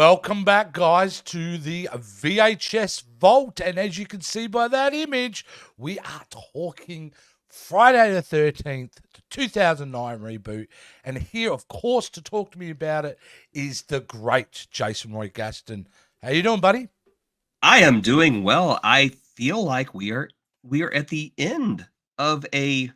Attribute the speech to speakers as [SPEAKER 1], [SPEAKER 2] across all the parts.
[SPEAKER 1] Welcome back, guys, to the VHS Vault. And as you can see by that image, we are talking Friday the 13th, the 2009 reboot. And here, of course, to talk to me about it is the great Jason Roy Gaston. How you doing, buddy?
[SPEAKER 2] I am doing well. I feel like we are at the end of a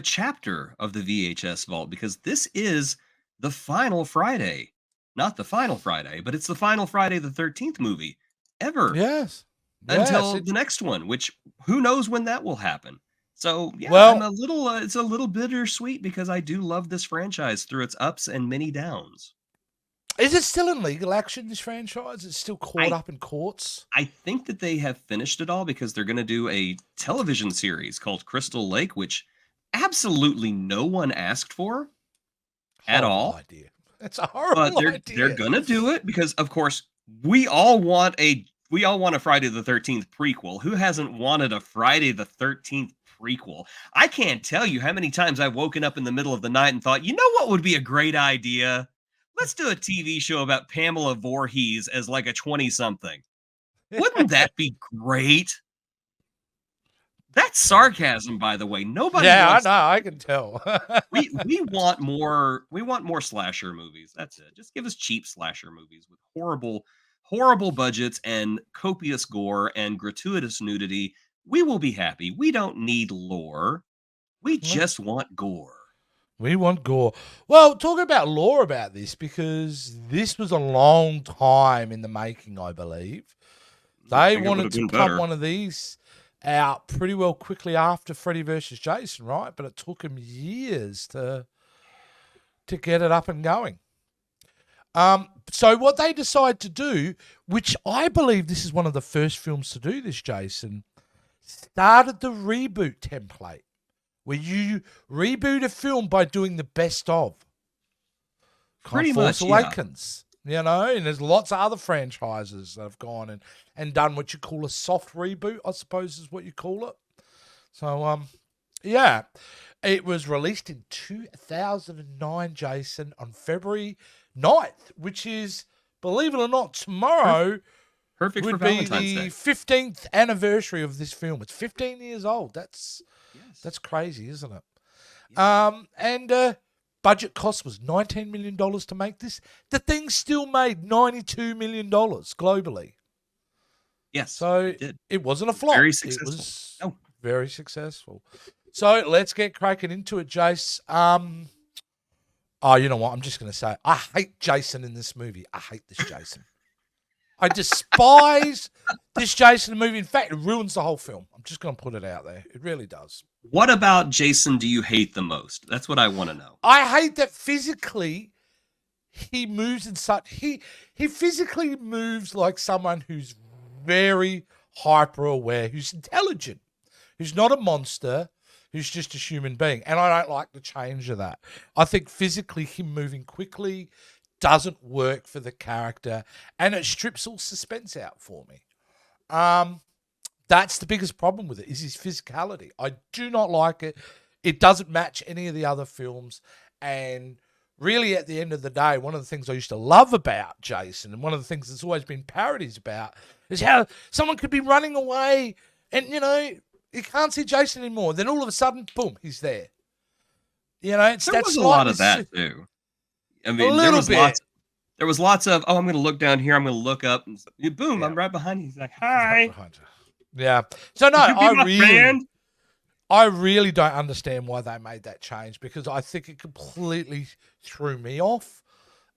[SPEAKER 2] chapter of the VHS vault because this is the final Friday. Not the final Friday, but it's the final Friday the 13th movie ever
[SPEAKER 1] Yes. Yes.
[SPEAKER 2] until the next one, which who knows when that will happen. So, yeah, I'm
[SPEAKER 1] Well,
[SPEAKER 2] a little it's a little bittersweet because I do love this franchise through its ups and many downs.
[SPEAKER 1] is it still in legal action, this franchise? It's still caught
[SPEAKER 2] I
[SPEAKER 1] up in courts?
[SPEAKER 2] I think that they have finished it all because they're going to do a television series called Crystal Lake, which absolutely no one asked for at
[SPEAKER 1] Horrible
[SPEAKER 2] all.
[SPEAKER 1] idea. That's a
[SPEAKER 2] But
[SPEAKER 1] horrible
[SPEAKER 2] they're
[SPEAKER 1] idea.
[SPEAKER 2] going to do it because, of course, we all want a Friday the 13th prequel. Who hasn't wanted a Friday the 13th prequel? I can't tell you how many times I've woken up in the middle of the night and thought, you know what would be a great idea? Let's do a TV show about Pamela Voorhees as like a 20 something. Wouldn't that be great? That's sarcasm, by the way. Nobody
[SPEAKER 1] Yeah, I
[SPEAKER 2] wants
[SPEAKER 1] know. I can tell.
[SPEAKER 2] we want more slasher movies. That's it. Just give us cheap slasher movies with horrible budgets and copious gore and gratuitous nudity. We will be happy. We don't need lore. We just want gore.
[SPEAKER 1] We want gore. Well, talk about lore about this because this was a long time in the making, I believe.
[SPEAKER 2] I
[SPEAKER 1] They
[SPEAKER 2] think it would
[SPEAKER 1] wanted
[SPEAKER 2] have
[SPEAKER 1] to
[SPEAKER 2] been
[SPEAKER 1] pump
[SPEAKER 2] better.
[SPEAKER 1] one of these out pretty well quickly after Freddy versus Jason, right? But it took them years to get it up and going. So what they decide to do, which I believe this is one of the first films to do this, Jason, started the reboot template where you reboot a film by doing the best of. Kind of
[SPEAKER 2] Pretty
[SPEAKER 1] Force
[SPEAKER 2] much, yeah.
[SPEAKER 1] Awakens, and there's lots of other franchises that have gone and done what you call a soft reboot, I suppose is what you call it. So, yeah, it was released in 2009, Jason, on February 9th, which is, believe it or not,
[SPEAKER 2] Per-
[SPEAKER 1] tomorrow
[SPEAKER 2] Perfect for
[SPEAKER 1] would be
[SPEAKER 2] Valentine's
[SPEAKER 1] the
[SPEAKER 2] Day.
[SPEAKER 1] 15th anniversary of this film. It's 15 years old.
[SPEAKER 2] Yes.
[SPEAKER 1] That's crazy, isn't it?
[SPEAKER 2] Yes.
[SPEAKER 1] And budget cost was $19 million to make this. The thing still made $92 million globally.
[SPEAKER 2] Yes,
[SPEAKER 1] So
[SPEAKER 2] it did.
[SPEAKER 1] it wasn't a flop.
[SPEAKER 2] Very
[SPEAKER 1] It
[SPEAKER 2] successful.
[SPEAKER 1] was
[SPEAKER 2] Oh,
[SPEAKER 1] very successful. So let's get cracking into it, Jace. Oh, you know what? I'm just going to say I hate Jason in this movie. I hate this Jason. I despise this Jason movie. In fact, it ruins the whole film. I'm just going to put it out there. It really does.
[SPEAKER 2] what about Jason do you hate the most? That's what I want to know.
[SPEAKER 1] I hate that physically he moves in such he physically moves like someone who's very hyper aware, who's intelligent, who's not a monster, who's just a human being. And I don't like the change of that. I think physically him moving quickly doesn't work for the character and it strips all suspense out for me. That's the biggest problem with it is his physicality. I do not like it. It doesn't match any of the other films. And really, at the end of the day, one of the things I used to love about Jason, and one of the things that's always been parodies about, is how someone could be running away and, you can't see Jason anymore. Then all of a sudden, boom, he's there. It's
[SPEAKER 2] There
[SPEAKER 1] that
[SPEAKER 2] was a lot
[SPEAKER 1] slightly
[SPEAKER 2] of that too. I
[SPEAKER 1] a
[SPEAKER 2] mean, there
[SPEAKER 1] little
[SPEAKER 2] was lots
[SPEAKER 1] bit.
[SPEAKER 2] there was lots of, "Oh, I'm gonna look down here, I'm gonna look up, and boom,
[SPEAKER 1] Yeah.
[SPEAKER 2] I'm right behind you." He's like,
[SPEAKER 1] Right
[SPEAKER 2] "Hi,
[SPEAKER 1] behind you. Yeah. So no,
[SPEAKER 2] would you be my friend?"
[SPEAKER 1] I really don't understand why they made that change because I think it completely threw me off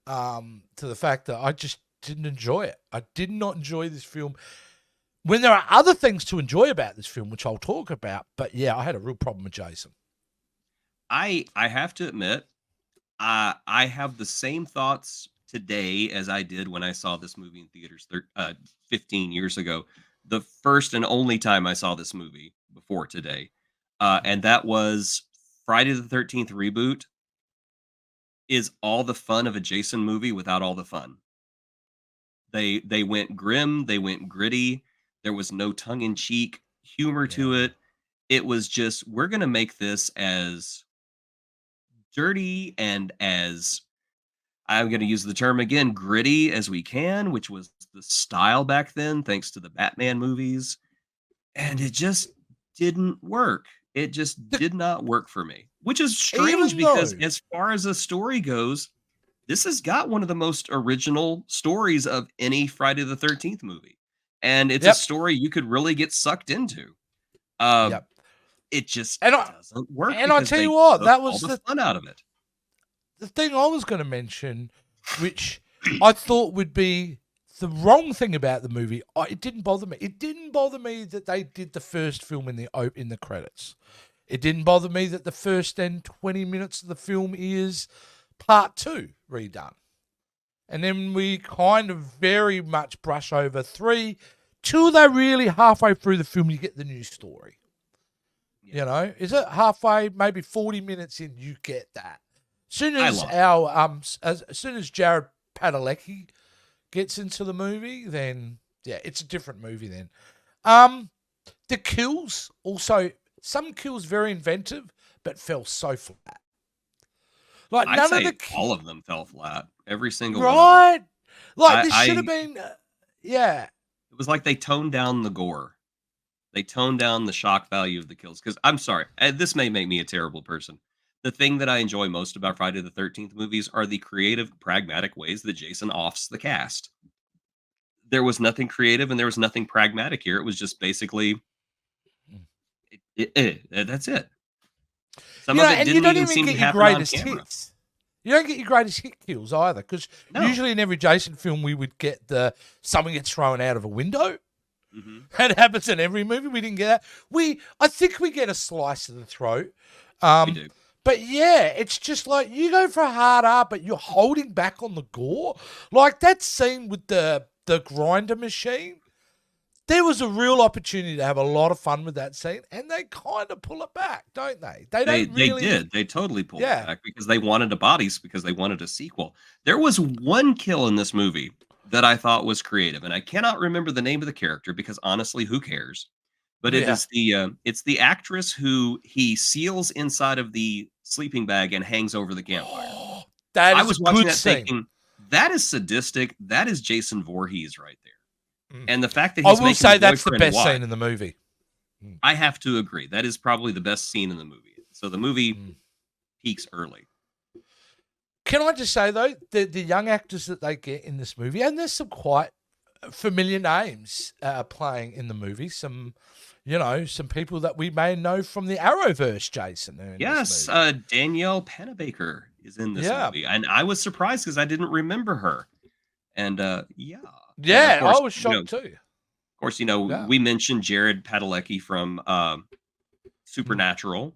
[SPEAKER 1] to the fact that I just didn't enjoy it. I did not enjoy this film when there are other things to enjoy about this film, which I'll talk about. But yeah, I had a real problem with Jason.
[SPEAKER 2] I have to admit, I have the same thoughts today as I did when I saw this movie in theaters 15 years ago. The first and only time I saw this movie before today, and that was Friday the 13th reboot is all the fun of a Jason movie without all the fun. They went grim, they went gritty. There was no tongue in cheek humor to
[SPEAKER 1] Yeah.
[SPEAKER 2] it. It was just we're going to make this as dirty and as I'm going to use the term again, gritty as we can, which was the style back then, thanks to the Batman movies. And it just didn't work. It just
[SPEAKER 1] The,
[SPEAKER 2] did not work for me, which is strange
[SPEAKER 1] even
[SPEAKER 2] because
[SPEAKER 1] though,
[SPEAKER 2] as far as the story goes, this has got one of the most original stories of any Friday the 13th movie. And it's a
[SPEAKER 1] yep,
[SPEAKER 2] story you could really get sucked into. Um,
[SPEAKER 1] yep,
[SPEAKER 2] it just
[SPEAKER 1] and I
[SPEAKER 2] doesn't work
[SPEAKER 1] and I
[SPEAKER 2] because
[SPEAKER 1] tell you
[SPEAKER 2] they
[SPEAKER 1] what,
[SPEAKER 2] took
[SPEAKER 1] that
[SPEAKER 2] all
[SPEAKER 1] was
[SPEAKER 2] the fun out of it.
[SPEAKER 1] the thing I was going to mention, which I thought would be the wrong thing about the movie. It didn't bother me. It didn't bother me that they did the first film in the credits. It didn't bother me that the first 20 minutes of the film is part 2 redone. And then we kind of very much brush over 3 till they're really halfway through the film, you get the new story.
[SPEAKER 2] Yeah,
[SPEAKER 1] You know, is it halfway, maybe 40 minutes in, you get that. Soon
[SPEAKER 2] I
[SPEAKER 1] as
[SPEAKER 2] love it.
[SPEAKER 1] our as soon as Jared Padalecki gets into the movie, then yeah, it's a different movie then. The kills also, some kills very inventive, but fell so flat. Like
[SPEAKER 2] I'd
[SPEAKER 1] none of the
[SPEAKER 2] say all of them fell flat. Every single one of them.
[SPEAKER 1] right, like this should have
[SPEAKER 2] I
[SPEAKER 1] been, yeah,
[SPEAKER 2] it was like they toned down the gore. They toned down the shock value of the kills. Because I'm sorry, this may make me a terrible person. The thing that I enjoy most about Friday the 13th movies are the creative, pragmatic ways that Jason offs the cast. There was nothing creative and there was nothing pragmatic here. It was just basically, that's it. Some
[SPEAKER 1] you know,
[SPEAKER 2] of it
[SPEAKER 1] and you
[SPEAKER 2] didn't
[SPEAKER 1] don't
[SPEAKER 2] even
[SPEAKER 1] even
[SPEAKER 2] seem to
[SPEAKER 1] get your
[SPEAKER 2] happen on
[SPEAKER 1] greatest
[SPEAKER 2] camera.
[SPEAKER 1] hits. You don't get your greatest hit kills either, because
[SPEAKER 2] No.
[SPEAKER 1] usually in every Jason film we would get the someone gets thrown out of a window.
[SPEAKER 2] Hmm.
[SPEAKER 1] That happens in every movie. We didn't get that. I think we get a slice of the throat.
[SPEAKER 2] We do.
[SPEAKER 1] But yeah, it's just like you go for a hard R, but you're holding back on the gore. Like that scene with the grinder machine. There was a real opportunity to have a lot of fun with that scene, and they kind of pull it back, don't they? They
[SPEAKER 2] They
[SPEAKER 1] don't
[SPEAKER 2] they
[SPEAKER 1] really.
[SPEAKER 2] did. They totally pulled it
[SPEAKER 1] Yeah,
[SPEAKER 2] back because they wanted a bodies because they wanted a sequel. There was one kill in this movie that I thought was creative, and I cannot remember the name of the character because honestly, who cares? But
[SPEAKER 1] yeah.
[SPEAKER 2] it's the actress who he seals inside of the sleeping bag and hangs over the campfire.
[SPEAKER 1] That
[SPEAKER 2] I
[SPEAKER 1] is a
[SPEAKER 2] was watching
[SPEAKER 1] good
[SPEAKER 2] that
[SPEAKER 1] scene.
[SPEAKER 2] thinking, that is sadistic. That is Jason Voorhees right there.
[SPEAKER 1] Mm.
[SPEAKER 2] And the fact that
[SPEAKER 1] I
[SPEAKER 2] he's
[SPEAKER 1] will
[SPEAKER 2] making the
[SPEAKER 1] say that's the
[SPEAKER 2] boyfriend
[SPEAKER 1] best
[SPEAKER 2] watch,
[SPEAKER 1] scene in the movie. Mm.
[SPEAKER 2] I have to agree. That is probably the best scene in the movie. So the movie
[SPEAKER 1] Mm.
[SPEAKER 2] peaks early.
[SPEAKER 1] Can I just say though, the young actors that they get in this movie, and there's some quite familiar names playing in the movie. Some, some people that we may know from the Arrowverse, Jason, are in this
[SPEAKER 2] Yes,
[SPEAKER 1] movie.
[SPEAKER 2] Danielle Pennebaker is in this
[SPEAKER 1] Yeah,
[SPEAKER 2] movie, and I was surprised because I didn't remember her. And yeah, and
[SPEAKER 1] yeah, I was shocked too. Yeah.
[SPEAKER 2] we mentioned Jared Padalecki from
[SPEAKER 1] Mm.
[SPEAKER 2] Supernatural,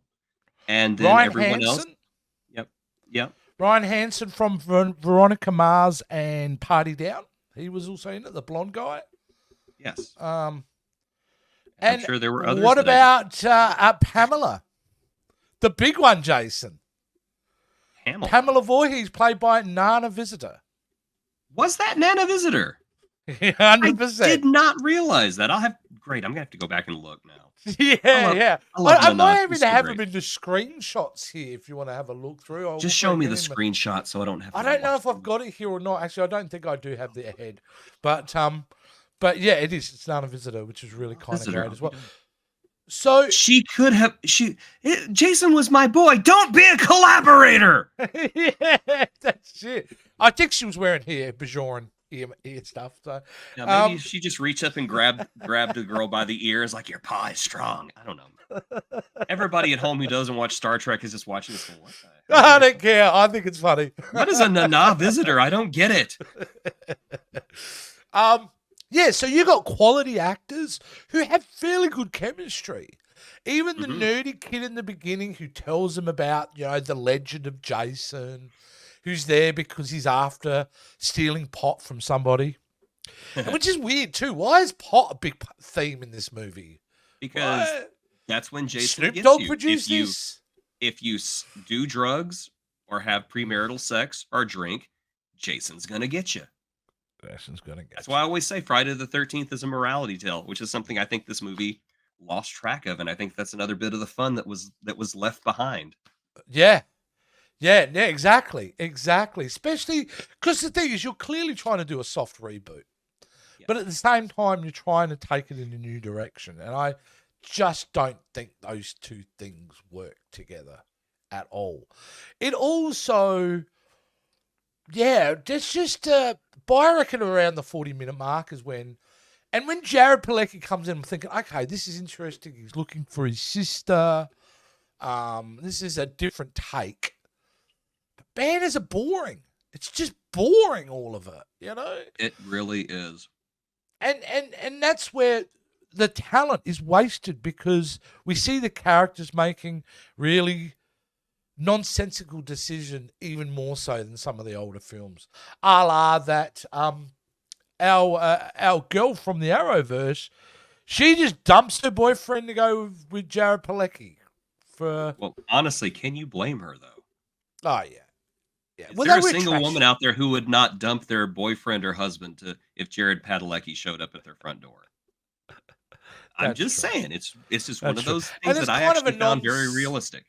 [SPEAKER 2] and then
[SPEAKER 1] Ryan
[SPEAKER 2] everyone else.
[SPEAKER 1] Hansen,
[SPEAKER 2] Yep, yep,
[SPEAKER 1] Ryan Hansen from Veronica Mars and Party Down. He was also in it, the blonde guy.
[SPEAKER 2] yes.
[SPEAKER 1] Um,
[SPEAKER 2] I'm
[SPEAKER 1] and
[SPEAKER 2] sure there were others
[SPEAKER 1] what
[SPEAKER 2] that I just
[SPEAKER 1] about Pamela, the big one, Jason?
[SPEAKER 2] Pamela.
[SPEAKER 1] Pamela Voorhees, played by Nana Visitor.
[SPEAKER 2] Was that Nana Visitor? I
[SPEAKER 1] 100%.
[SPEAKER 2] did not realize that. Great. I'm gonna have to go back and look now.
[SPEAKER 1] Yeah, yeah.
[SPEAKER 2] I love
[SPEAKER 1] I
[SPEAKER 2] Nana.
[SPEAKER 1] might even
[SPEAKER 2] She's so
[SPEAKER 1] have
[SPEAKER 2] great.
[SPEAKER 1] him in the screenshots here if you want to have a look through. I'll
[SPEAKER 2] Just show
[SPEAKER 1] try to
[SPEAKER 2] me the
[SPEAKER 1] get him.
[SPEAKER 2] screenshot so I don't have to.
[SPEAKER 1] I don't know
[SPEAKER 2] watch
[SPEAKER 1] if I've
[SPEAKER 2] them.
[SPEAKER 1] got it here or not. Actually, I don't think I do have the head, but yeah, it is. It's Nana Visitor, which is really kind of
[SPEAKER 2] Visitor.
[SPEAKER 1] great as well. So
[SPEAKER 2] She could have. Jason was my boy. Don't be a collaborator.
[SPEAKER 1] yeah, that's it. I think she was wearing Bajoran ear stuff. So
[SPEAKER 2] Now maybe she just reached up and grabbed the girl by the ears, like your paw is strong. I don't know. Everybody at home who doesn't watch Star Trek is just watching this. Going, what the hell?
[SPEAKER 1] I don't care. I think it's funny.
[SPEAKER 2] What is a Nana Visitor? I don't get it.
[SPEAKER 1] Yeah, so you got quality actors who have fairly good chemistry. Even the
[SPEAKER 2] Mhm.
[SPEAKER 1] nerdy kid in the beginning who tells them about, the legend of Jason, who's there because he's after stealing pot from somebody. Which is weird too. Why is pot a big theme in this movie?
[SPEAKER 2] Because
[SPEAKER 1] Why?
[SPEAKER 2] that's when Jason
[SPEAKER 1] Snoop
[SPEAKER 2] gets
[SPEAKER 1] Dogg
[SPEAKER 2] you.
[SPEAKER 1] produced this?
[SPEAKER 2] If you do drugs or have premarital sex or drink, Jason's gonna get you.
[SPEAKER 1] Jason's gonna get
[SPEAKER 2] That's why I always say Friday the 13th is a morality tale, which is something I think this movie lost track of, and I think that's another bit of the fun that was left behind.
[SPEAKER 1] Yeah. Yeah, yeah, exactly. Exactly. Especially because the thing is, you're clearly trying to do a soft reboot. But at the same time, you're trying to take it in a new direction. And I just don't think those two things work together at all. It also, yeah, there's just, I reckon around the 40-minute mark is when, and when Jared Padalecki comes in, I'm thinking, okay, this is interesting. He's looking for his sister. This is a different take. But banners are boring. It's just boring, all of it, you know?
[SPEAKER 2] It really is.
[SPEAKER 1] And that's where the talent is wasted because we see the characters making really nonsensical decision even more so than some of the older films. A la that our girl from the Arrowverse, she just dumps her boyfriend to go with Jared Padalecki for.
[SPEAKER 2] Well, honestly, can you blame her though?
[SPEAKER 1] Oh yeah, yeah.
[SPEAKER 2] Is
[SPEAKER 1] Well,
[SPEAKER 2] there
[SPEAKER 1] they
[SPEAKER 2] a
[SPEAKER 1] were
[SPEAKER 2] single woman
[SPEAKER 1] trash.
[SPEAKER 2] out there who would not dump their boyfriend or husband to if Jared Padalecki showed up at their front door? I'm
[SPEAKER 1] That's
[SPEAKER 2] just
[SPEAKER 1] true.
[SPEAKER 2] saying, it's just one
[SPEAKER 1] That's
[SPEAKER 2] of
[SPEAKER 1] true.
[SPEAKER 2] those
[SPEAKER 1] And
[SPEAKER 2] things
[SPEAKER 1] it's
[SPEAKER 2] that I
[SPEAKER 1] kind of a
[SPEAKER 2] actually found very realistic.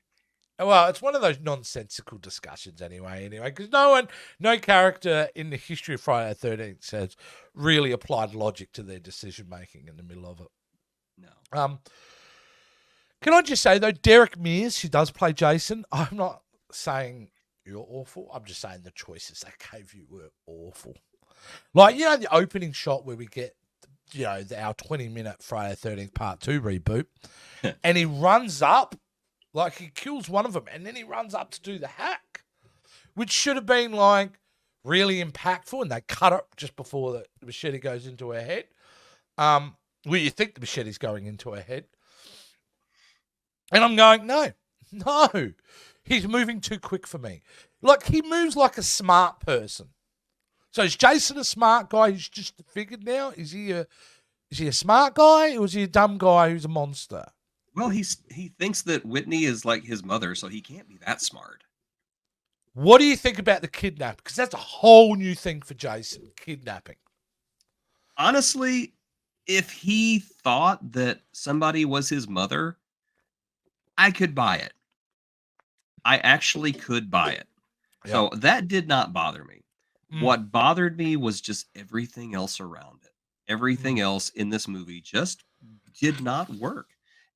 [SPEAKER 1] Well, it's one of those nonsensical discussions anyway, because no character in the history of Friday the 13th has really applied logic to their decision making in the middle of it.
[SPEAKER 2] No.
[SPEAKER 1] Can I just say though, Derek Mears, who does play Jason, I'm not saying you're awful. I'm just saying the choices they gave you were awful. Like, the opening shot where we get, our 20-minute Friday the 13th Part 2 reboot, and he runs up, like he kills one of them, and then he runs up to do the hack, which should have been like really impactful, and they cut it just before the machete goes into her head. Well, you think the machete's going into her head. And I'm going, no, he's moving too quick for me. Like, he moves like a smart person. So is Jason a smart guy who's just figured now? Is he a smart guy, or is he a dumb guy who's a monster?
[SPEAKER 2] Well, he thinks that Whitney is like his mother, so he can't be that smart.
[SPEAKER 1] What do you think about the kidnapping? Because that's a whole new thing for Jason, kidnapping.
[SPEAKER 2] Honestly, if he thought that somebody was his mother, I could buy it. I actually could buy it.
[SPEAKER 1] Yeah.
[SPEAKER 2] So that did not bother me.
[SPEAKER 1] Mm.
[SPEAKER 2] What bothered me was just everything else around it. Everything else in this movie just did not work.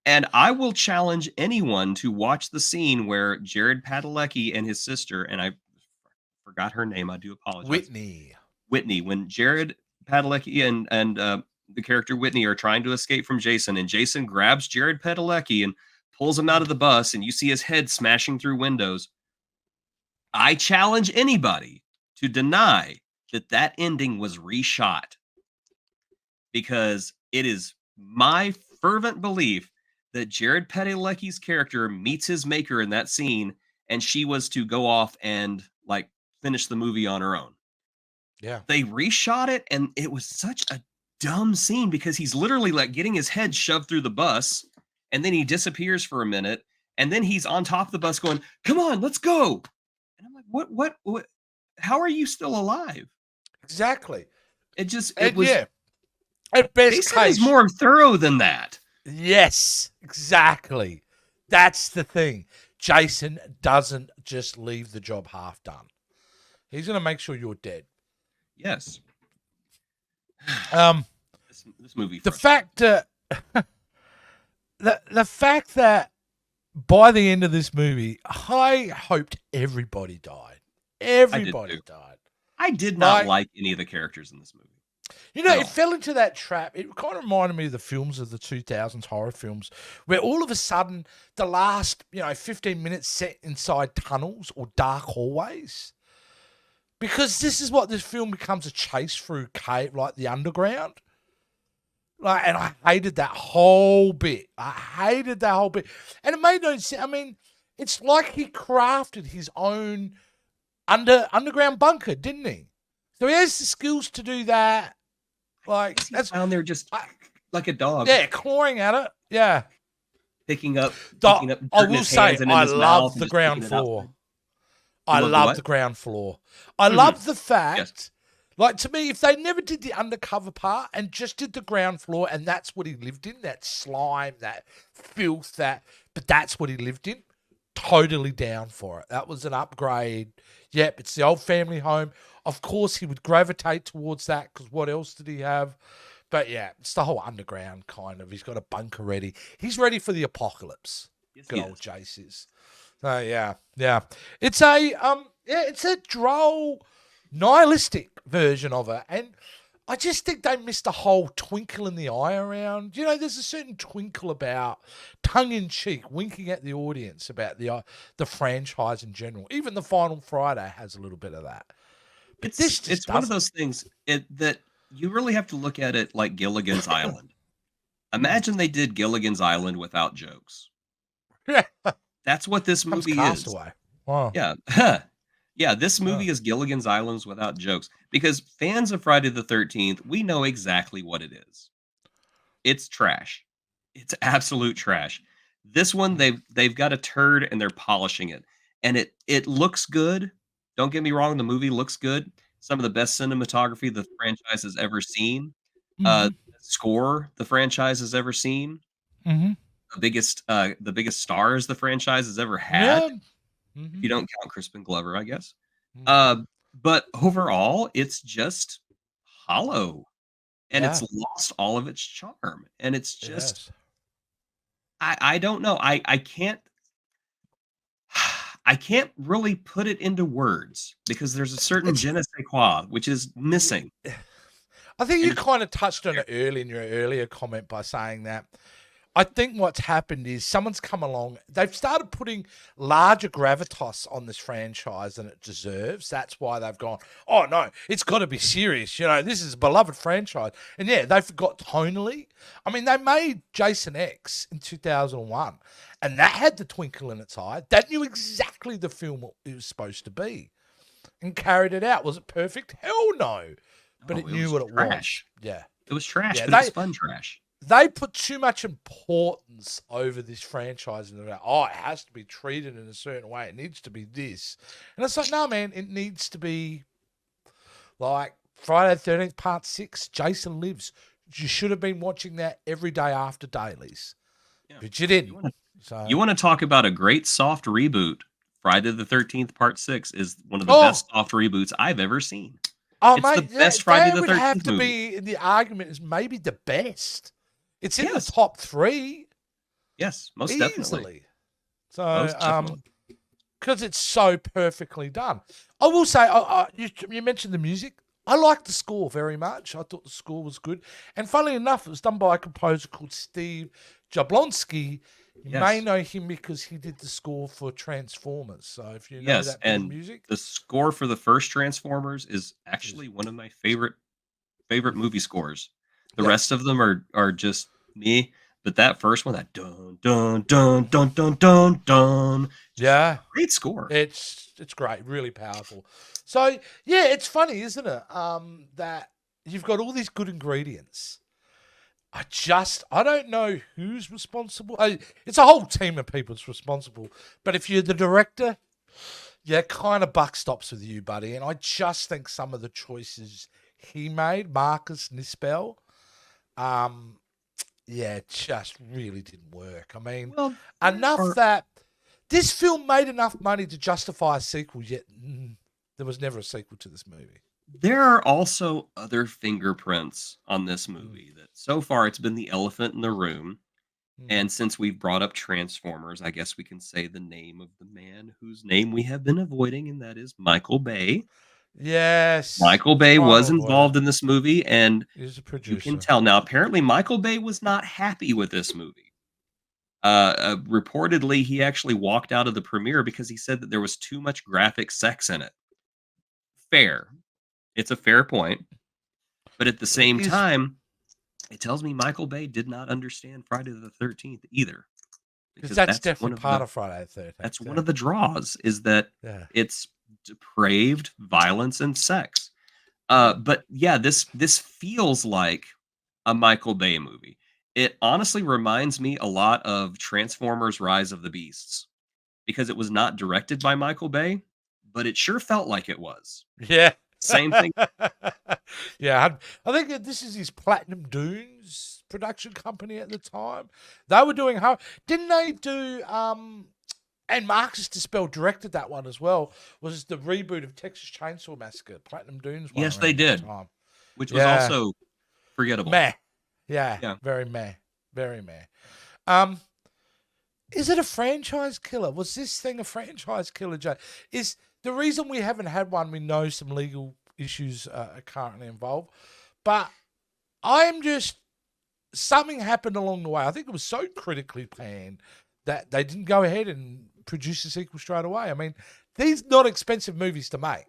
[SPEAKER 2] And I will challenge anyone to watch the scene where Jared Padalecki and his sister, and I forgot her name, I do apologize. Whitney, when Jared Padalecki and the character Whitney are trying to escape from Jason, and Jason grabs Jared Padalecki and pulls him out of the bus, and you see his head smashing through windows. I challenge anybody to deny that ending was reshot, because it is my fervent belief that Jared Padalecki's character meets his maker in that scene, and she was to go off and like finish the movie on her own.
[SPEAKER 1] Yeah.
[SPEAKER 2] They reshot it, and it was such a dumb scene because he's literally like getting his head shoved through the bus, and then he disappears for a minute, and then he's on top of the bus going, "Come on, let's go." And I'm like, what? How are you still alive?
[SPEAKER 1] Exactly.
[SPEAKER 2] It was.
[SPEAKER 1] Yeah. At best
[SPEAKER 2] Jason
[SPEAKER 1] case,
[SPEAKER 2] is more thorough than that.
[SPEAKER 1] Yes, exactly. That's the thing. Jason doesn't just leave the job half done. He's going to make sure you're dead.
[SPEAKER 2] Yes. This movie.
[SPEAKER 1] The fact that the fact that by the end of this movie, I hoped everybody died. Everybody died.
[SPEAKER 2] I did not like any of the characters in this movie.
[SPEAKER 1] It fell into that trap. It kind of reminded me of the films of the 2000s horror films, where all of a sudden the last 15 minutes set inside tunnels or dark hallways. Because this is what this film becomes, a chase through cave, like the underground. And I hated that whole bit. And it made no sense. I mean, it's like he crafted his own underground bunker, didn't he? So he has the skills to do that. Like,
[SPEAKER 2] that's down there just like a dog.
[SPEAKER 1] Yeah, clawing at it. Yeah.
[SPEAKER 2] Picking up
[SPEAKER 1] I will say, I love the ground floor. I love the ground floor. I love the fact, like, to me, if they never did the undercover part and just did the ground floor, and that's what he lived in, that slime, that filth, but that's what he lived in, totally down for it. That was an upgrade. Yep, it's the old family home. Of course, he would gravitate towards that because what else did he have? But yeah, it's the whole underground kind of. He's got a bunker ready. He's ready for the apocalypse.
[SPEAKER 2] Yes,
[SPEAKER 1] Good
[SPEAKER 2] he
[SPEAKER 1] old
[SPEAKER 2] is.
[SPEAKER 1] Jace is. So yeah. It's a droll, nihilistic version of it, and I just think they missed the whole twinkle in the eye around. You know, there's a certain twinkle about tongue in cheek, winking at the audience about the franchise in general. Even the Final Friday has a little bit of that, but this just
[SPEAKER 2] It's one of
[SPEAKER 1] doesn't.
[SPEAKER 2] those things that you really have to look at it like Gilligan's Island.
[SPEAKER 1] Hmm.
[SPEAKER 2] Imagine they did Gilligan's Island without jokes.
[SPEAKER 1] Yeah,
[SPEAKER 2] That's what this
[SPEAKER 1] comes
[SPEAKER 2] movie is.
[SPEAKER 1] Castaway. Wow.
[SPEAKER 2] Yeah. Yeah, this
[SPEAKER 1] Oh.
[SPEAKER 2] movie is Gilligan's Islands without jokes because fans of Friday the 13th, we know exactly what it is. It's trash. It's absolute trash. This one
[SPEAKER 1] Mhm.
[SPEAKER 2] they've got a turd and they're polishing it. And it looks good. Don't get me wrong, the movie looks good. Some of the best cinematography the franchise has ever seen.
[SPEAKER 1] Mhm.
[SPEAKER 2] Score the franchise has ever seen.
[SPEAKER 1] Mhm.
[SPEAKER 2] The biggest stars the franchise has ever had,
[SPEAKER 1] Yeah.
[SPEAKER 2] if you
[SPEAKER 1] Mhm.
[SPEAKER 2] don't count Crispin Glover, I guess.
[SPEAKER 1] Mhm.
[SPEAKER 2] Uh, but overall, it's just hollow and it's
[SPEAKER 1] Yeah.
[SPEAKER 2] lost all of its charm. And it's just
[SPEAKER 1] Yes.
[SPEAKER 2] I don't know. I can't I can't really put it into words because there's a certain
[SPEAKER 1] It's
[SPEAKER 2] je ne sais quoi which is
[SPEAKER 1] yeah.
[SPEAKER 2] missing.
[SPEAKER 1] I think
[SPEAKER 2] And
[SPEAKER 1] you
[SPEAKER 2] it's
[SPEAKER 1] kind of touched on
[SPEAKER 2] there.
[SPEAKER 1] it early in your earlier comment by saying that. I think what's happened is someone's come along. They've started putting larger gravitas on this franchise than it deserves. That's why they've gone, oh no, it's got to be serious. You know, this is a beloved franchise. And yeah, they forgot tonally. I mean, they made Jason X in 2001, and that had the twinkle in its eye. That knew exactly the film it was supposed to be and carried it out. Was it perfect? Hell no. But
[SPEAKER 2] No,
[SPEAKER 1] it
[SPEAKER 2] it
[SPEAKER 1] knew
[SPEAKER 2] was
[SPEAKER 1] what it was.
[SPEAKER 2] trash.
[SPEAKER 1] Yeah.
[SPEAKER 2] It was trash,
[SPEAKER 1] Yeah.
[SPEAKER 2] but it was fun trash.
[SPEAKER 1] They put too much importance over this franchise and they're like, oh, it has to be treated in a certain way. It needs to be this. And it's like, no, man, it needs to be like Friday the 13th, Part 6, Jason Lives. You should have been watching that every day after dailies,
[SPEAKER 2] Yeah.
[SPEAKER 1] but you
[SPEAKER 2] You
[SPEAKER 1] didn't.
[SPEAKER 2] wanna
[SPEAKER 1] So,
[SPEAKER 2] you wanna talk about a great soft reboot, Friday the 13th Part 6 is one of the
[SPEAKER 1] oh,
[SPEAKER 2] best soft reboots I've ever seen.
[SPEAKER 1] oh,
[SPEAKER 2] It's
[SPEAKER 1] mate,
[SPEAKER 2] the best Friday
[SPEAKER 1] that
[SPEAKER 2] the
[SPEAKER 1] would have
[SPEAKER 2] 13th
[SPEAKER 1] to
[SPEAKER 2] movie.
[SPEAKER 1] be in the argument is maybe the best. It's in the
[SPEAKER 2] Yes.
[SPEAKER 1] top three
[SPEAKER 2] Yes, most definitely.
[SPEAKER 1] easily. So,
[SPEAKER 2] Most definitely.
[SPEAKER 1] because it's so perfectly done. I will say, you mentioned the music. I liked the score very much. I thought the score was good. And funnily enough, it was done by a composer called Steve Jablonsky. You may
[SPEAKER 2] Yes.
[SPEAKER 1] know him because he did the score for Transformers. So if you know
[SPEAKER 2] Yes,
[SPEAKER 1] that bit of
[SPEAKER 2] and
[SPEAKER 1] music,
[SPEAKER 2] the score for the first Transformers is
[SPEAKER 1] is
[SPEAKER 2] actually one of my favorite movie scores. The
[SPEAKER 1] yeah,
[SPEAKER 2] rest of them are just me, but that first one, that dun dun dun dun dun dun dun, just
[SPEAKER 1] yeah,
[SPEAKER 2] great score.
[SPEAKER 1] it's great, really powerful. So yeah, it's funny, isn't it? That you've got all these good ingredients. I don't know who's responsible. It's a whole team of people that's responsible. But if you're the director, yeah, kind of buck stops with you, buddy. And I just think some of the choices he made, Marcus Nispel, um, yeah, just really didn't work. I mean,
[SPEAKER 2] Well, there
[SPEAKER 1] enough
[SPEAKER 2] are
[SPEAKER 1] that this film made enough money to justify a sequel, yet there was never a sequel to this movie.
[SPEAKER 2] there are also other fingerprints on this
[SPEAKER 1] Mm,
[SPEAKER 2] movie that so far it's been the elephant in the room.
[SPEAKER 1] mm.
[SPEAKER 2] And since we've brought up Transformers, I guess we can say the name of the man whose name we have been avoiding, and that is Michael Bay.
[SPEAKER 1] Yes,
[SPEAKER 2] Michael Bay
[SPEAKER 1] trying to
[SPEAKER 2] was
[SPEAKER 1] avoid it.
[SPEAKER 2] involved in this movie, and
[SPEAKER 1] He's a
[SPEAKER 2] you can
[SPEAKER 1] producer.
[SPEAKER 2] tell. Now, apparently, Michael Bay was not happy with this movie. Reportedly, he actually walked out of the premiere because he said that there was too much graphic sex in it. Fair. It's a fair point. But at the
[SPEAKER 1] It
[SPEAKER 2] same
[SPEAKER 1] is
[SPEAKER 2] time, it tells me Michael Bay did not understand Friday the 13th either,
[SPEAKER 1] because
[SPEAKER 2] because
[SPEAKER 1] that's definitely part of Friday the
[SPEAKER 2] that's
[SPEAKER 1] 13th.
[SPEAKER 2] one
[SPEAKER 1] Yeah,
[SPEAKER 2] of the draws is that
[SPEAKER 1] yeah.
[SPEAKER 2] it's depraved violence and sex. But yeah, this feels like a Michael Bay movie. It honestly reminds me a lot of Transformers: Rise of the Beasts because it was not directed by Michael Bay, but it sure felt like it was.
[SPEAKER 1] Yeah.
[SPEAKER 2] Same thing.
[SPEAKER 1] Yeah, I think that this is his Platinum Dunes production company at the time. They were doing how didn't they do And Marcus Dispel directed that one as well. Was the reboot of Texas Chainsaw Massacre, Platinum Dunes one
[SPEAKER 2] Yes, they
[SPEAKER 1] around that
[SPEAKER 2] did,
[SPEAKER 1] time.
[SPEAKER 2] which was
[SPEAKER 1] Yeah,
[SPEAKER 2] also forgettable.
[SPEAKER 1] meh. Yeah,
[SPEAKER 2] Yeah.
[SPEAKER 1] very meh, very meh. Um, is it a franchise killer? Was this thing a franchise killer, Jay? Is the reason we haven't had one? We know some legal issues are currently involved, but I am just something happened along the way. I think it was so critically panned that they didn't go ahead and produce a sequel straight away. I mean, these not expensive movies to make.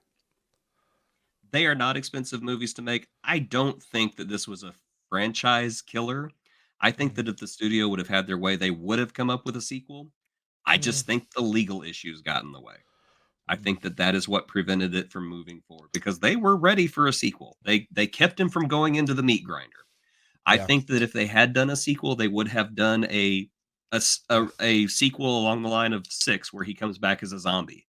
[SPEAKER 2] They are not expensive movies to make. I don't think that this was a franchise killer. I think
[SPEAKER 1] Mm.
[SPEAKER 2] that if the studio would have had their way, they would have come up with a sequel. I
[SPEAKER 1] Mm.
[SPEAKER 2] just think the legal issues got in the way. I
[SPEAKER 1] Mm.
[SPEAKER 2] think that that is what prevented it from moving forward because they were ready for a sequel. They kept him from going into the meat grinder. I
[SPEAKER 1] Yeah,
[SPEAKER 2] think that if they had done a sequel, they would have done
[SPEAKER 1] yeah.
[SPEAKER 2] a sequel along the line of 6 where he comes back as a zombie.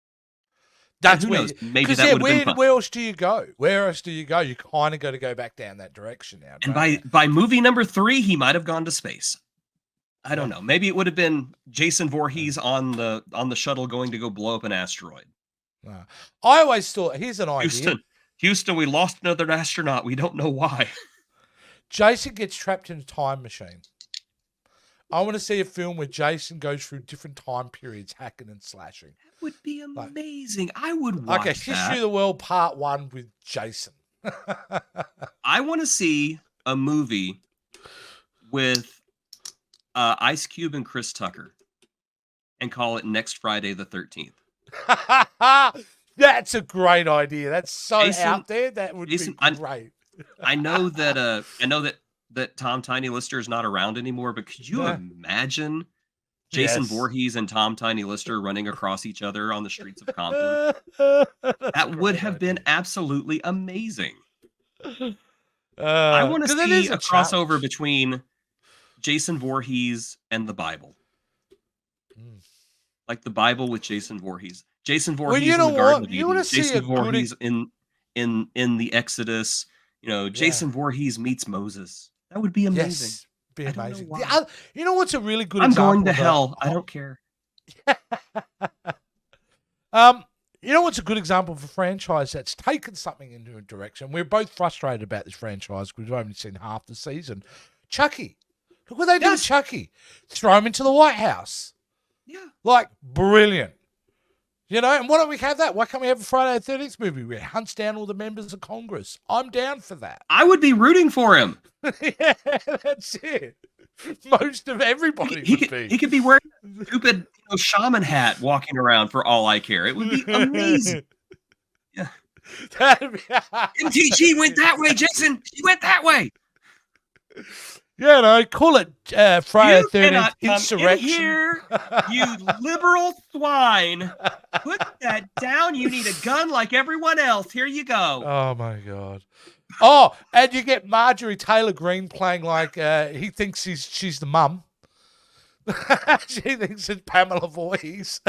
[SPEAKER 2] And
[SPEAKER 1] That's
[SPEAKER 2] who
[SPEAKER 1] where,
[SPEAKER 2] knows? Maybe
[SPEAKER 1] because
[SPEAKER 2] that
[SPEAKER 1] yeah,
[SPEAKER 2] would have been fun.
[SPEAKER 1] where else do you go? Where else do you go? You kind of got to go back down that direction now,
[SPEAKER 2] And
[SPEAKER 1] don't you?
[SPEAKER 2] by movie number 3, he might have gone to space. I don't
[SPEAKER 1] Yeah.
[SPEAKER 2] know. Maybe it would have been Jason
[SPEAKER 1] Yeah.
[SPEAKER 2] Voorhees on the shuttle going to go blow up an asteroid.
[SPEAKER 1] No. I always thought, here's an idea.
[SPEAKER 2] Houston, we lost another astronaut. We don't know why.
[SPEAKER 1] Jason gets trapped in a time machine. I want to see a film where Jason goes through different time periods, hacking and slashing.
[SPEAKER 2] That would be
[SPEAKER 1] Like,
[SPEAKER 2] amazing. I would
[SPEAKER 1] like a
[SPEAKER 2] watch
[SPEAKER 1] History
[SPEAKER 2] that.
[SPEAKER 1] of the World Part 1 with Jason.
[SPEAKER 2] I want to see a movie with Ice Cube and Chris Tucker and call it Next Friday the 13th.
[SPEAKER 1] That's a great idea. That's so
[SPEAKER 2] Jason,
[SPEAKER 1] out there. That would
[SPEAKER 2] Jason,
[SPEAKER 1] be great.
[SPEAKER 2] I know that Tom Tiny Lister is not around anymore, but could you
[SPEAKER 1] Yeah.
[SPEAKER 2] imagine Jason
[SPEAKER 1] Yes.
[SPEAKER 2] Voorhees and Tom Tiny Lister running across each other on the streets of Compton?
[SPEAKER 1] That's
[SPEAKER 2] That
[SPEAKER 1] a
[SPEAKER 2] would
[SPEAKER 1] great
[SPEAKER 2] have
[SPEAKER 1] idea.
[SPEAKER 2] been absolutely amazing. I want to
[SPEAKER 1] 'cause it
[SPEAKER 2] see
[SPEAKER 1] is
[SPEAKER 2] a
[SPEAKER 1] challenge.
[SPEAKER 2] crossover between Jason Voorhees and the Bible.
[SPEAKER 1] Mm.
[SPEAKER 2] Like the Bible with Jason Voorhees. Jason
[SPEAKER 1] Well,
[SPEAKER 2] Voorhees
[SPEAKER 1] you
[SPEAKER 2] in
[SPEAKER 1] know
[SPEAKER 2] the Garden
[SPEAKER 1] what?
[SPEAKER 2] of
[SPEAKER 1] You want
[SPEAKER 2] Eden.
[SPEAKER 1] to see
[SPEAKER 2] Jason
[SPEAKER 1] a good,
[SPEAKER 2] Voorhees in the Exodus. You know,
[SPEAKER 1] yeah,
[SPEAKER 2] Jason Voorhees meets Moses. That would be amazing.
[SPEAKER 1] yes, be
[SPEAKER 2] I don't know
[SPEAKER 1] amazing.
[SPEAKER 2] why.
[SPEAKER 1] You know what's a really good
[SPEAKER 2] I'm going
[SPEAKER 1] example
[SPEAKER 2] to
[SPEAKER 1] of a
[SPEAKER 2] hell. I don't care.
[SPEAKER 1] um, you know what's a good example of a franchise that's taken something into a direction? We're both frustrated about this franchise because we've only seen half the season. Chucky. Look what they do with
[SPEAKER 2] Yes.
[SPEAKER 1] Chucky. Throw him into the White House.
[SPEAKER 2] Yeah.
[SPEAKER 1] Like, brilliant. You know, and why don't we have that? Why can't we have a Friday the 13th movie where it hunts down all the members of Congress? I'm down for that.
[SPEAKER 2] I would be rooting for him.
[SPEAKER 1] Yeah, that's it. Most of everybody
[SPEAKER 2] He
[SPEAKER 1] would
[SPEAKER 2] could, he
[SPEAKER 1] be.
[SPEAKER 2] could be wearing a stupid shaman hat walking around for all I care. It would be amazing. Yeah.
[SPEAKER 1] That'd be,
[SPEAKER 2] MTG went that way, Jason. She went that way.
[SPEAKER 1] yeah, no, call it Friday
[SPEAKER 2] You
[SPEAKER 1] the 13th
[SPEAKER 2] cannot come in
[SPEAKER 1] insurrection.
[SPEAKER 2] here, you liberal swine. Put that down. You need a gun like everyone else. Here you go.
[SPEAKER 1] Oh my god. Oh, and you get Marjorie Taylor Greene playing like he thinks she's the mum. She thinks it's Pamela Voorhees.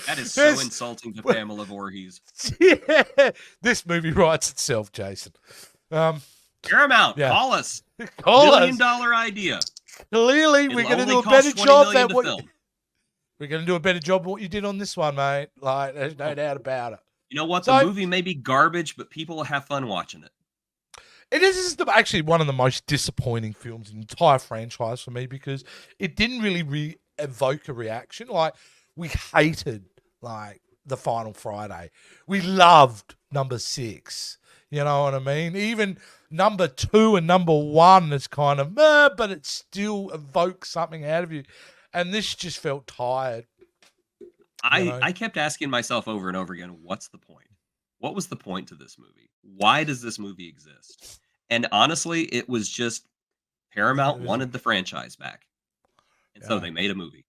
[SPEAKER 2] That is so insulting to Pamela Voorhees.
[SPEAKER 1] Yeah, this movie writes itself, Jason.
[SPEAKER 2] Paramount,
[SPEAKER 1] Yeah.
[SPEAKER 2] call us.
[SPEAKER 1] Call
[SPEAKER 2] $1 million
[SPEAKER 1] us.
[SPEAKER 2] idea.
[SPEAKER 1] Clearly,
[SPEAKER 2] It'll
[SPEAKER 1] we're going to
[SPEAKER 2] only
[SPEAKER 1] do a
[SPEAKER 2] cost
[SPEAKER 1] better
[SPEAKER 2] $20
[SPEAKER 1] job
[SPEAKER 2] million
[SPEAKER 1] than
[SPEAKER 2] to
[SPEAKER 1] what
[SPEAKER 2] film.
[SPEAKER 1] we're going to do a better job than what you did on this one, mate. Like, there's no doubt about it.
[SPEAKER 2] You know what?
[SPEAKER 1] So-
[SPEAKER 2] The movie may be garbage, but people will have fun watching it.
[SPEAKER 1] It is actually one of the most disappointing films in the entire franchise for me because it didn't really evoke a reaction. Like, we hated like the Final Friday. We loved number 6. You know what I mean? Even number 2 and number 1 is kind of but it still evokes something out of you. And this just felt tired.
[SPEAKER 2] I kept asking myself over and over again, what's the point? What was the point to this movie? Why does this movie exist? And honestly, it was just Paramount wanted the franchise back. And so
[SPEAKER 1] Yeah.
[SPEAKER 2] they made a movie.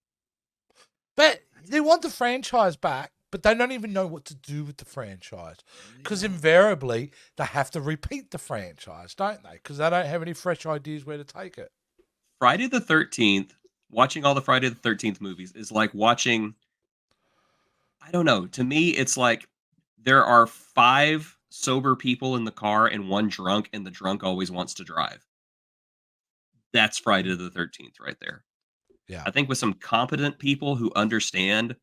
[SPEAKER 1] But they want the franchise back, but they don't even know what to do with the franchise. Because invariably, they have to repeat the franchise, don't they? Because they don't have any fresh ideas where to take it.
[SPEAKER 2] Friday the 13th, watching all the Friday the 13th movies is like watching, I don't know. To me, it's like there are 5 sober people in the car and 1 drunk, and the drunk always wants to drive. That's Friday the 13th right there.
[SPEAKER 1] Yeah.
[SPEAKER 2] I think with some competent people who understand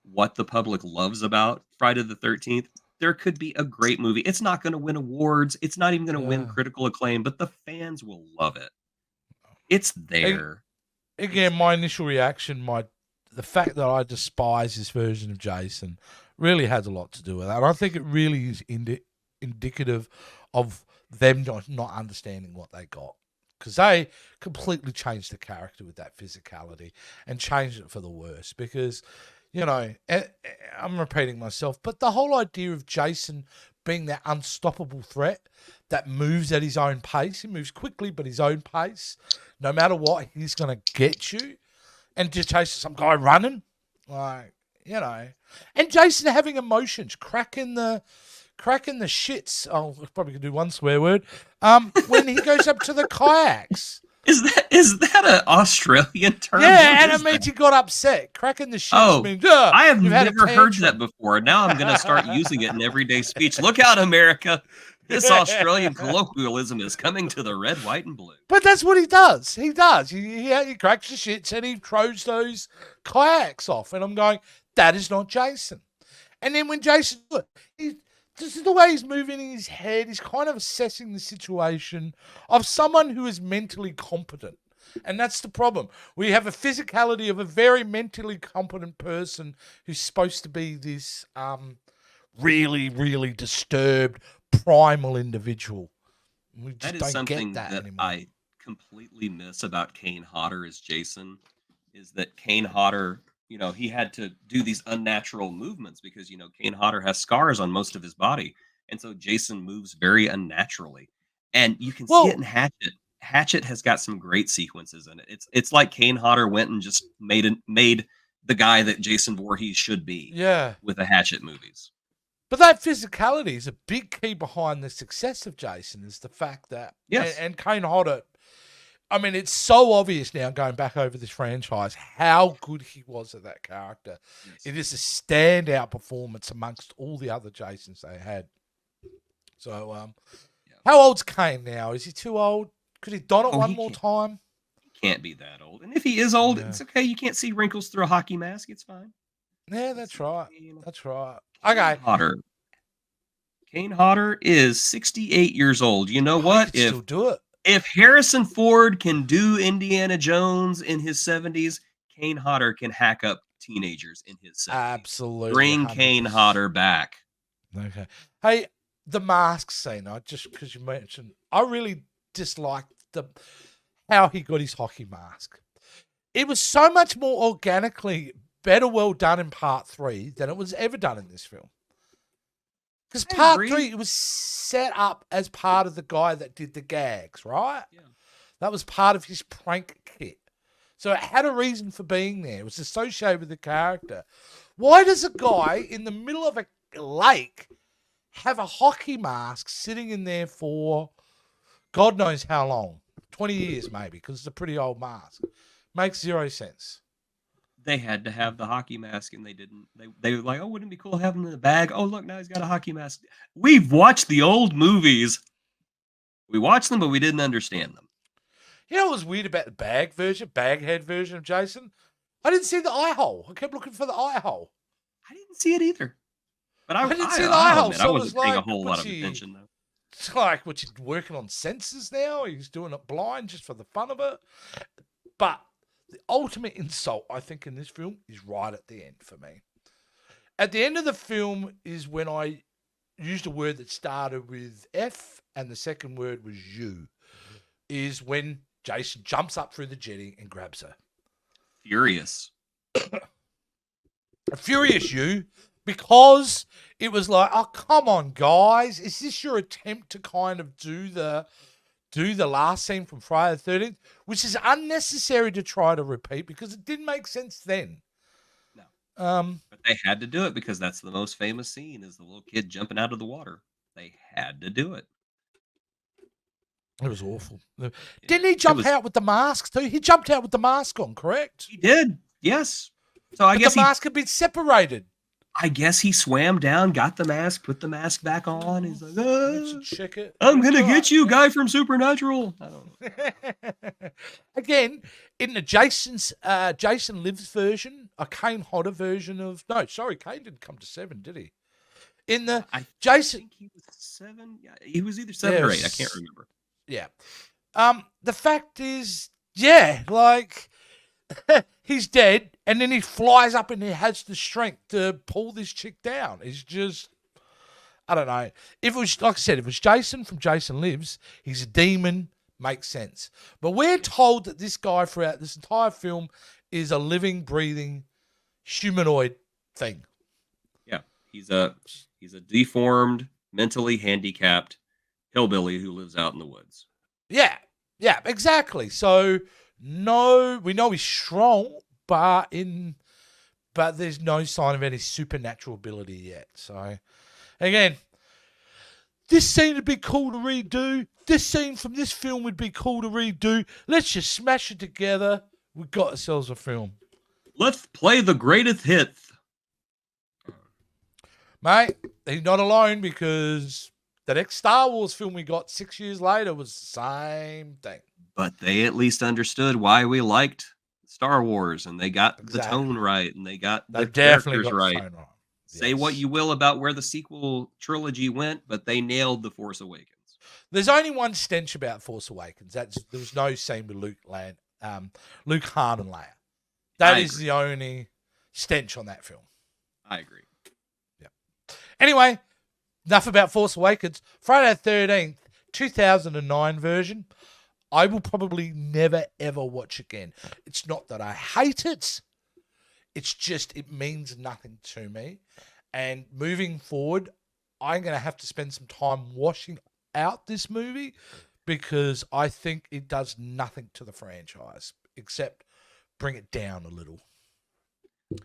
[SPEAKER 2] what the public loves about Friday the 13th, there could be a great movie. It's not going to win awards. It's not even going to win
[SPEAKER 1] Yeah.
[SPEAKER 2] critical acclaim, but the fans will love it. It's
[SPEAKER 1] A-
[SPEAKER 2] there. It's
[SPEAKER 1] Again, my
[SPEAKER 2] there.
[SPEAKER 1] initial reaction, the fact that I despise this version of Jason really has a lot to do with that. And I think it really is indicative of them not understanding what they got. Because they completely changed the character with that physicality and changed it for the worse. Because, I'm repeating myself, but the whole idea of Jason being that unstoppable threat that moves at his own pace, he moves quickly, but his own pace, no matter what, he's going to get you. And just chase some guy running, like, and Jason having emotions, cracking the shits. Oh, I probably could do one swear word. When he goes up to the kayaks.
[SPEAKER 2] Is that an Australian term?
[SPEAKER 1] Yeah,
[SPEAKER 2] What
[SPEAKER 1] and it
[SPEAKER 2] is
[SPEAKER 1] means
[SPEAKER 2] that?
[SPEAKER 1] you got upset. Cracking the shits
[SPEAKER 2] Oh,
[SPEAKER 1] means
[SPEAKER 2] I have
[SPEAKER 1] you've had a
[SPEAKER 2] never heard that
[SPEAKER 1] tantrum.
[SPEAKER 2] before. Now I'm going to start using it in everyday speech. Look out, America. This Australian colloquialism is coming to the red, white, and blue.
[SPEAKER 1] But that's what he does. He does. He cracks the shits and he throws those kayaks off. And I'm going, that is not Jason. And then when Jason, this is the way he's moving in his head. He's kind of assessing the situation of someone who is mentally competent. And that's the problem. We have a physicality of a very mentally competent person who's supposed to be this really, really disturbed, primal individual. We
[SPEAKER 2] That
[SPEAKER 1] just
[SPEAKER 2] is
[SPEAKER 1] don't get
[SPEAKER 2] something
[SPEAKER 1] that
[SPEAKER 2] that
[SPEAKER 1] anymore.
[SPEAKER 2] I completely miss about Kane Hodder as Jason, is that Kane Hodder, he had to do these unnatural movements because, Kane Hodder has scars on most of his body. And so Jason moves very unnaturally. And you can see it in
[SPEAKER 1] Well,
[SPEAKER 2] Hatchet. Hatchet has got some great sequences in it. It's like Kane Hodder went and just made the guy that Jason Voorhees should be
[SPEAKER 1] yeah.
[SPEAKER 2] with the Hatchet movies.
[SPEAKER 1] But that physicality is a big key behind the success of Jason, is the fact that,
[SPEAKER 2] Yes.
[SPEAKER 1] and Kane Hodder, I mean, it's so obvious now going back over this franchise how good he was at that character.
[SPEAKER 2] Yes.
[SPEAKER 1] It is a standout performance amongst all the other Jasons they had. So, how old's Kane now? Is he too old? Could he don it
[SPEAKER 2] Oh,
[SPEAKER 1] one
[SPEAKER 2] he
[SPEAKER 1] more
[SPEAKER 2] can't.
[SPEAKER 1] time?
[SPEAKER 2] Can't be that old. And if he is old,
[SPEAKER 1] Yeah.
[SPEAKER 2] it's okay. You can't see wrinkles through a hockey mask. It's fine.
[SPEAKER 1] Yeah,
[SPEAKER 2] Let's
[SPEAKER 1] that's
[SPEAKER 2] see.
[SPEAKER 1] right.
[SPEAKER 2] Kane
[SPEAKER 1] That's right. Okay.
[SPEAKER 2] Hodder. Kane Hodder is 68 years old. You know
[SPEAKER 1] He
[SPEAKER 2] what?
[SPEAKER 1] could still do it.
[SPEAKER 2] If Harrison Ford can do Indiana Jones in his 70s, Kane Hodder can hack up teenagers in his 70s.
[SPEAKER 1] Absolutely.
[SPEAKER 2] Bring Kane
[SPEAKER 1] 100%.
[SPEAKER 2] Hodder back.
[SPEAKER 1] Okay. Hey, the mask scene, because you mentioned, I really disliked how he got his hockey mask. It was so much more organically well done in part 3 than it was ever done in this film. Because
[SPEAKER 2] I
[SPEAKER 1] part
[SPEAKER 2] agree.
[SPEAKER 1] 3, it was set up as part of the guy that did the gags, right?
[SPEAKER 2] Yeah.
[SPEAKER 1] That was part of his prank kit. So it had a reason for being there. It was associated with the character. Why does a guy in the middle of a lake have a hockey mask sitting in there for God knows how long? 20 years maybe, because it's a pretty old mask. Makes zero sense.
[SPEAKER 2] They had to have the hockey mask, and they didn't. They were like, "Oh, wouldn't it be cool having him in the bag? Oh, look, now he's got a hockey mask." We've watched the old movies. We watched them, but we didn't understand them.
[SPEAKER 1] You know what was weird about the baghead version of Jason? I didn't see the eye hole. I kept looking for the eye hole.
[SPEAKER 2] I didn't see it either. But I
[SPEAKER 1] didn't see the eye
[SPEAKER 2] I'll
[SPEAKER 1] hole,
[SPEAKER 2] admit,
[SPEAKER 1] so
[SPEAKER 2] I
[SPEAKER 1] it
[SPEAKER 2] wasn't
[SPEAKER 1] was
[SPEAKER 2] paying a
[SPEAKER 1] like,
[SPEAKER 2] whole lot
[SPEAKER 1] what's
[SPEAKER 2] of
[SPEAKER 1] he-
[SPEAKER 2] attention, though.
[SPEAKER 1] It's like, what, you working on senses now? He's doing it blind just for the fun of it. But the ultimate insult, I think, in this film is right at the end for me. At the end of the film is when I used a word that started with F and the second word was U, is when Jason jumps up through the jetty and grabs her.
[SPEAKER 2] Furious.
[SPEAKER 1] A furious you, because it was like, oh, come on, guys. Is this your attempt to kind of do the last scene from Friday the 13th, which is unnecessary to try to repeat because it didn't make sense then.
[SPEAKER 2] No. But they had to do it because that's the most famous scene, is the little kid jumping out of the water. They had to do it.
[SPEAKER 1] It was awful. Didn't he jump out with the mask too? He jumped out with the mask on, correct?
[SPEAKER 2] He did, yes. So I
[SPEAKER 1] but
[SPEAKER 2] guess
[SPEAKER 1] the mask had been separated.
[SPEAKER 2] I guess he swam down, got the mask, put the mask back on. He's like,
[SPEAKER 1] Let's check it.
[SPEAKER 2] I'm
[SPEAKER 1] Let's
[SPEAKER 2] gonna
[SPEAKER 1] go.
[SPEAKER 2] get you, guy from Supernatural. I don't know.
[SPEAKER 1] Again, in the Jason Lives version, a Kane Hodder version of Kane didn't come to 7, did he? In the
[SPEAKER 2] I
[SPEAKER 1] Jason,
[SPEAKER 2] think he was 7. Yeah, he was either 7
[SPEAKER 1] yeah,
[SPEAKER 2] or 8. I can't remember.
[SPEAKER 1] Yeah. The fact is, yeah, like he's dead, and then he flies up and he has the strength to pull this chick down. It's just, I don't know. If it was, like I said, if it was Jason from Jason Lives, he's a demon, makes sense. But we're told that this guy throughout this entire film is a living, breathing humanoid thing.
[SPEAKER 2] Yeah, he's a deformed, mentally handicapped hillbilly who lives out in the woods.
[SPEAKER 1] Yeah, exactly. So no, we know he's strong, but there's no sign of any supernatural ability yet. So again, this scene would be cool to redo. This scene from this film would be cool to redo. Let's just smash it together. We got ourselves a film.
[SPEAKER 2] Let's play the greatest hits.
[SPEAKER 1] Mate, he's not alone, because the next Star Wars film we got 6 years later was the same thing.
[SPEAKER 2] But they at least understood why we liked Star Wars, and they got the tone right, and they got the characters right. Say what you will about where the sequel trilogy went, but they nailed The Force Awakens.
[SPEAKER 1] There's only one stench about Force Awakens. There was no scene with Luke, Han, and Leia. That is the only stench on that film.
[SPEAKER 2] I agree.
[SPEAKER 1] Yeah. Anyway, enough about Force Awakens. Friday the 13th, 2009 version. I will probably never, ever watch again. It's not that I hate it. It's just, it means nothing to me. And moving forward, I'm going to have to spend some time washing out this movie, because I think it does nothing to the franchise except bring it down a little.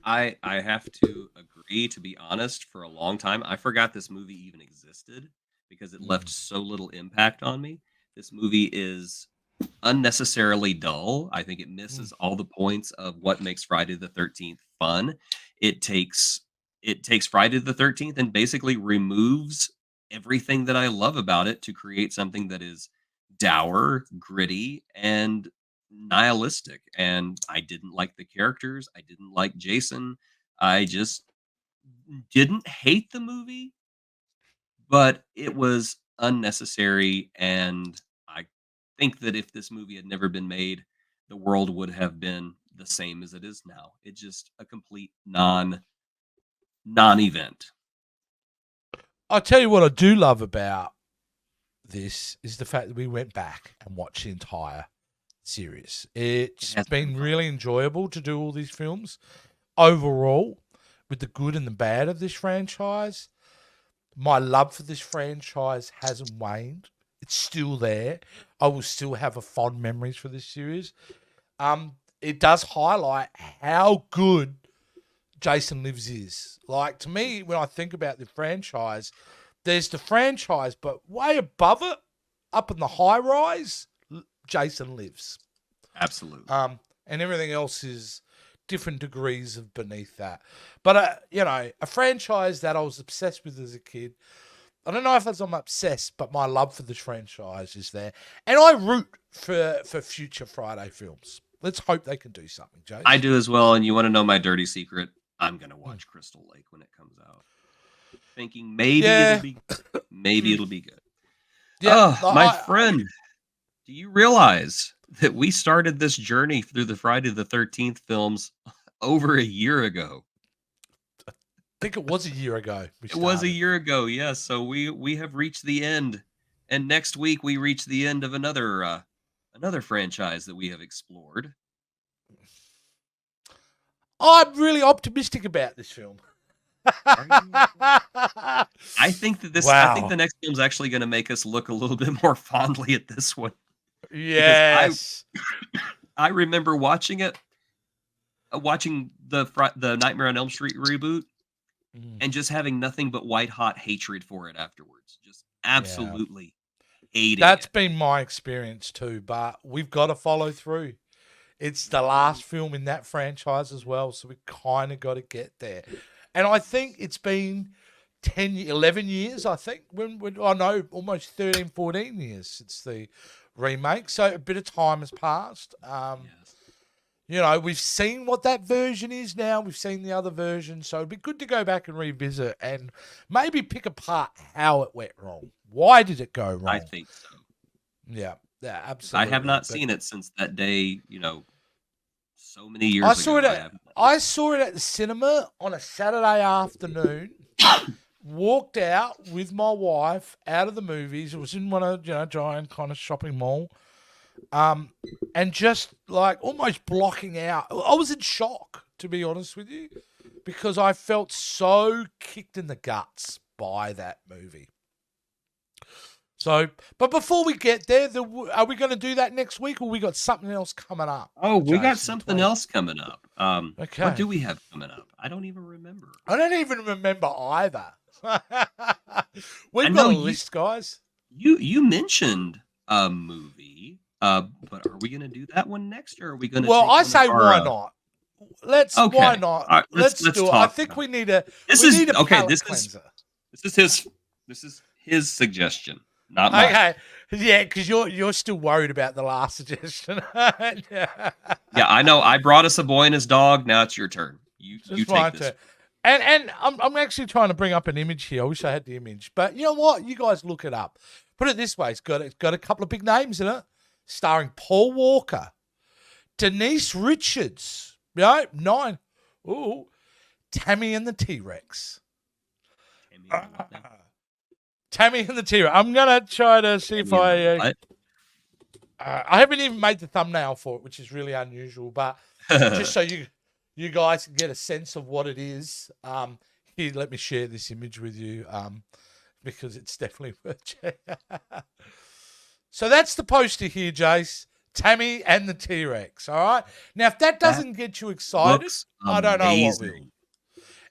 [SPEAKER 2] I have to agree, to be honest. For a long time, I forgot this movie even existed because it left so little impact on me. This movie is unnecessarily dull. I think it misses all the points of what makes Friday the 13th fun. It takes Friday the 13th and basically removes everything that I love about it to create something that is dour, gritty, and nihilistic. And I didn't like the characters. I didn't like Jason. I just didn't hate the movie, but it was unnecessary. And I think that if this movie had never been made, the world would have been the same as it is now. It's just a complete non-event.
[SPEAKER 1] I'll tell you what I do love about this is the fact that we went back and watched the entire series. It's been really enjoyable to do all these films. Overall, with the good and the bad of this franchise, my love for this franchise hasn't waned. It's still there. I will still have a fond memories for this series. It does highlight how good Jason Lives is. Like, to me, when I think about the franchise, there's the franchise, but way above it, up in the high rise, Jason Lives.
[SPEAKER 2] Absolutely.
[SPEAKER 1] And everything else is different degrees of beneath that. But, a franchise that I was obsessed with as a kid, I don't know if I'm obsessed, but my love for this franchise is there. And I root for future Friday films. Let's hope they can do something, Jason.
[SPEAKER 2] I do as well, and you want to know my dirty secret? I'm going to watch Crystal Lake when it comes out. Thinking maybe it'll be good.
[SPEAKER 1] Yeah,
[SPEAKER 2] my friend, do you realize that we started this journey through the Friday the 13th films over a year ago?
[SPEAKER 1] I think it was a year ago.
[SPEAKER 2] It was a year ago, yes. So we have reached the end, and next week we reach the end of another franchise that we have explored.
[SPEAKER 1] I'm really optimistic about this film.
[SPEAKER 2] I think that I think the next film is actually going to make us look a little bit more fondly at this one.
[SPEAKER 1] Yes.
[SPEAKER 2] I remember watching it, watching the Nightmare on Elm Street reboot, and just having nothing but white hot hatred for it afterwards. Just absolutely hating
[SPEAKER 1] That's
[SPEAKER 2] it.
[SPEAKER 1] been my experience too, but we've got to follow through. It's the last film in that franchise as well, so we kind of got to get there. And I think it's been 11 years, I think. I know almost 13, 14 years since the remake. So a bit of time has passed.
[SPEAKER 2] Yes.
[SPEAKER 1] You know, we've seen what that version is now. We've seen the other version. So it'd be good to go back and revisit and maybe pick apart how it went wrong. Why did it go wrong?
[SPEAKER 2] I think so.
[SPEAKER 1] Yeah,
[SPEAKER 2] I
[SPEAKER 1] absolutely.
[SPEAKER 2] have not seen it since that day, so many years ago.
[SPEAKER 1] I saw it at the cinema on a Saturday afternoon. Walked out with my wife out of the movies. It was in one of giant kind of shopping mall. And just like almost blocking out. I was in shock, to be honest with you, because I felt so kicked in the guts by that movie. So, but before we get there, are we going to do that next week, or we got something else coming up?
[SPEAKER 2] Oh, we got something else coming up.
[SPEAKER 1] Okay.
[SPEAKER 2] What do we have coming up? I don't even remember.
[SPEAKER 1] I don't even remember either. We've got a list, guys.
[SPEAKER 2] You mentioned a movie, but are we going to do that one next, or are we going to?
[SPEAKER 1] Well, I say why not?
[SPEAKER 2] Okay.
[SPEAKER 1] Why not?
[SPEAKER 2] Right,
[SPEAKER 1] let's do it. I think we need a.
[SPEAKER 2] This is his suggestion, not mine.
[SPEAKER 1] Okay, yeah, because you're still worried about the last suggestion.
[SPEAKER 2] Yeah, I know. I brought us a boy and his dog. Now it's your turn. You take this.
[SPEAKER 1] And I'm actually trying to bring up an image here. I wish I had the image, but you know what? You guys look it up. Put it this way: it's got a couple of big names in it, starring Paul Walker, Denise Richards, right? 9. Ooh, Tammy and the T-Rex. Tammy and the T-Rex. I'm gonna try to see if I haven't even made the thumbnail for it, which is really unusual, but just so you guys can get a sense of what it is. Here, let me share this image with you, because it's definitely worth checking. So that's the poster here, Jace. Tammy and the T-Rex. All right. Now, if that doesn't get you excited, I don't know what will.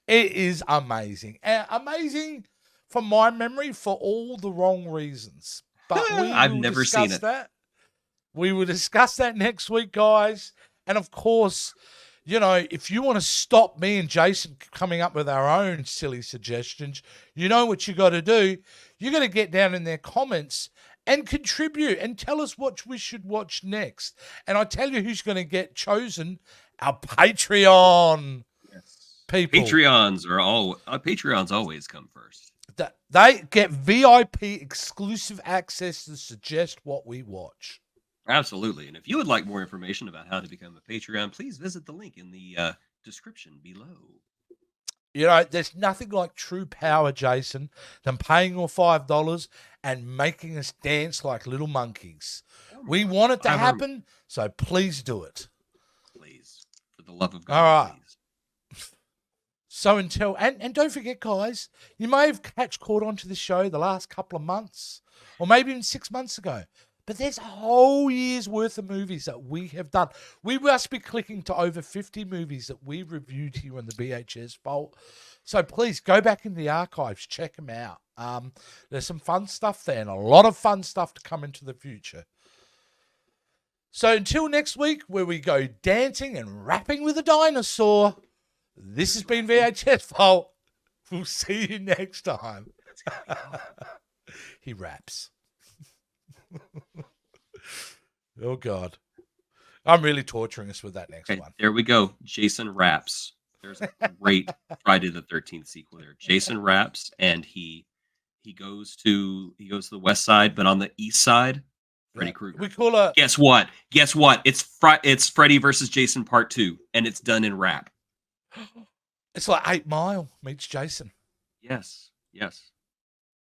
[SPEAKER 1] It is amazing. Amazing from my memory for all the wrong reasons. But
[SPEAKER 2] I've never seen it.
[SPEAKER 1] We will discuss that next week, guys. And of course, if you want to stop me and Jason coming up with our own silly suggestions, you know what you got to do. You got to get down in their comments and contribute and tell us what we should watch next. And I tell you who's going to get chosen: our Patreon people.
[SPEAKER 2] Patreons always come first.
[SPEAKER 1] They get VIP exclusive access to suggest what we watch.
[SPEAKER 2] Absolutely. And if you would like more information about how to become a Patreon, please visit the link in the description below.
[SPEAKER 1] There's nothing like true power, Jason, than paying your $5 and making us dance like little monkeys. We want it to happen, so please do it.
[SPEAKER 2] Please. For the love of God,
[SPEAKER 1] all right.
[SPEAKER 2] Please.
[SPEAKER 1] So and don't forget, guys, you may have caught on to the show the last couple of months, or maybe even 6 months ago. But there's a whole year's worth of movies that we have done. We must be clicking to over 50 movies that we reviewed here on the BHS Vault. So please go back in the archives, check them out. There's some fun stuff there and a lot of fun stuff to come into the future. So until next week, where we go dancing and rapping with a dinosaur, this has been VHS Vault. We'll see you next time. He raps. Oh God, I'm really torturing us with that next one.
[SPEAKER 2] There we go. Jason raps. There's a great Friday the 13th sequel there. Jason raps, and he goes to the west side, but on the east side, Freddy Krueger.
[SPEAKER 1] We call it.
[SPEAKER 2] Guess what? It's Freddy versus Jason Part 2, and it's done in rap.
[SPEAKER 1] It's like 8 Mile meets Jason.
[SPEAKER 2] Yes.